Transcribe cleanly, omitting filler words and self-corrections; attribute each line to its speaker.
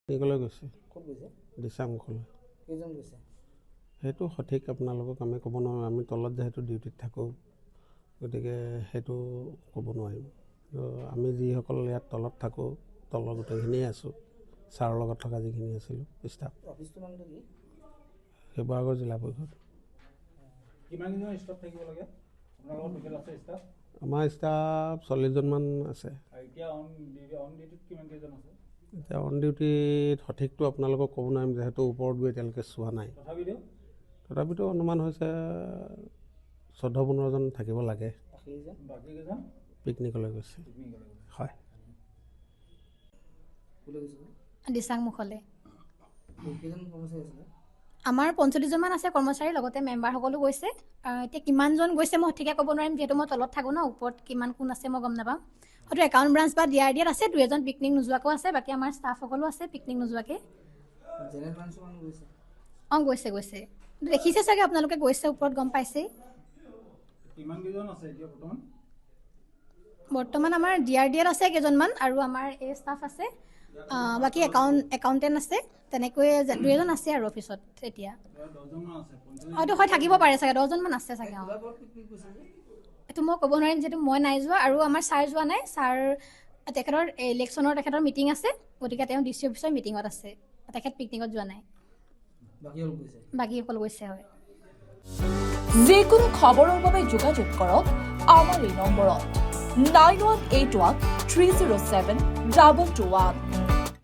Speaker 1: নিকলৈ গৈছে
Speaker 2: ক'ত গৈছে
Speaker 1: দিচাংমুখলৈ
Speaker 2: কেইজন গৈছে
Speaker 1: সেইটো সঠিক আপোনালোকক আমি ক'ব নোৱাৰোঁ আমি তলত যিহেতু ডিউটিত থাকোঁ গতিকে সেইটো ক'ব নোৱাৰিম আমি যিসকল ইয়াত তলত থাকোঁ তলৰ গোটেইখিনিয়ে আছোঁ ছাৰৰ লগত থকা যিখিনি আছিলোঁ ষ্টাফ
Speaker 2: অফিচটো নামটো কি
Speaker 1: শিৱসাগৰ জিলা পৰিষদ
Speaker 3: কিমানজন ষ্টাফ থাকিব লাগে আপোনালোকৰ টোটেল আছে ষ্টাফ
Speaker 1: আমাৰ ষ্টাফ 40জনমান আছে
Speaker 3: এতিয়া অন ডিউটিত কিমান কেইজন আছে
Speaker 1: এতিয়া অন ডিউটিত সঠিকটো আপোনালোকক ক'ব নোৱাৰিম যিহেতু ওপৰত গৈ এতিয়ালৈকে চোৱা নাই তথাপিতো অনুমান হৈছে 14-15জন থাকিব লাগে
Speaker 3: বাকীকেইজন
Speaker 1: পিকনিকলৈ গৈছে হয়
Speaker 4: দিচাংমুখলৈ
Speaker 2: কেইজন কৰ্মচাৰী আছিলে
Speaker 4: আমাৰ 45জনমান আছে কৰ্মচাৰী লগতে মেম্বাৰসকলো গৈছে এতিয়া কিমানজন গৈছে মই সঠিকে ক'ব নোৱাৰিম যিহেতু মই তলত থাকোঁ ন ওপৰত কিমান কোন আছে মই গম নাপাম হয়তো একাউণ্ট ব্ৰাঞ্চ বা DRDত আছে 2 এজন পিকনিক নোযোৱাকো আছে বাকী আমাৰ ষ্টাফসকলো আছে পিকনিক নোযোৱাকৈ
Speaker 2: জেনেৰেল ব্ৰাঞ্চৰ মানুহ গৈছে
Speaker 4: গৈছে গৈছে দেখিছে চাগে আপোনালোকে গৈছে ওপৰত গম পাইছেই
Speaker 3: কিমান কেইজন আছে এতিয়া
Speaker 4: বৰ্তমান আমাৰ DRDত আছে কেইজনমান আৰু আমাৰ এই ষ্টাফ আছে বাকী একাউণ্টেণ্ট আছে তেনেকৈ 2 এজন আছে আৰু অফিচত এতিয়া হয়তো হয় থাকিব পাৰে চাগে 10জনমান আছে চাগে এইটো মই ক'ব নোৱাৰিম যিহেতু মই নাই যোৱা আৰু আমাৰ ছাৰ যোৱা নাই ছাৰ তেখেতৰ তেখেতৰ মিটিং আছে গতিকে তেওঁ DC অফিচৰ মিটিঙত আছে তেখেত পিকনিকত যোৱা নাই বাকীসকল গৈছে হয়
Speaker 5: যিকোনো খবৰৰ বাবে যোগাযোগ কৰক আমাৰ এই নম্বৰত 9181 307 221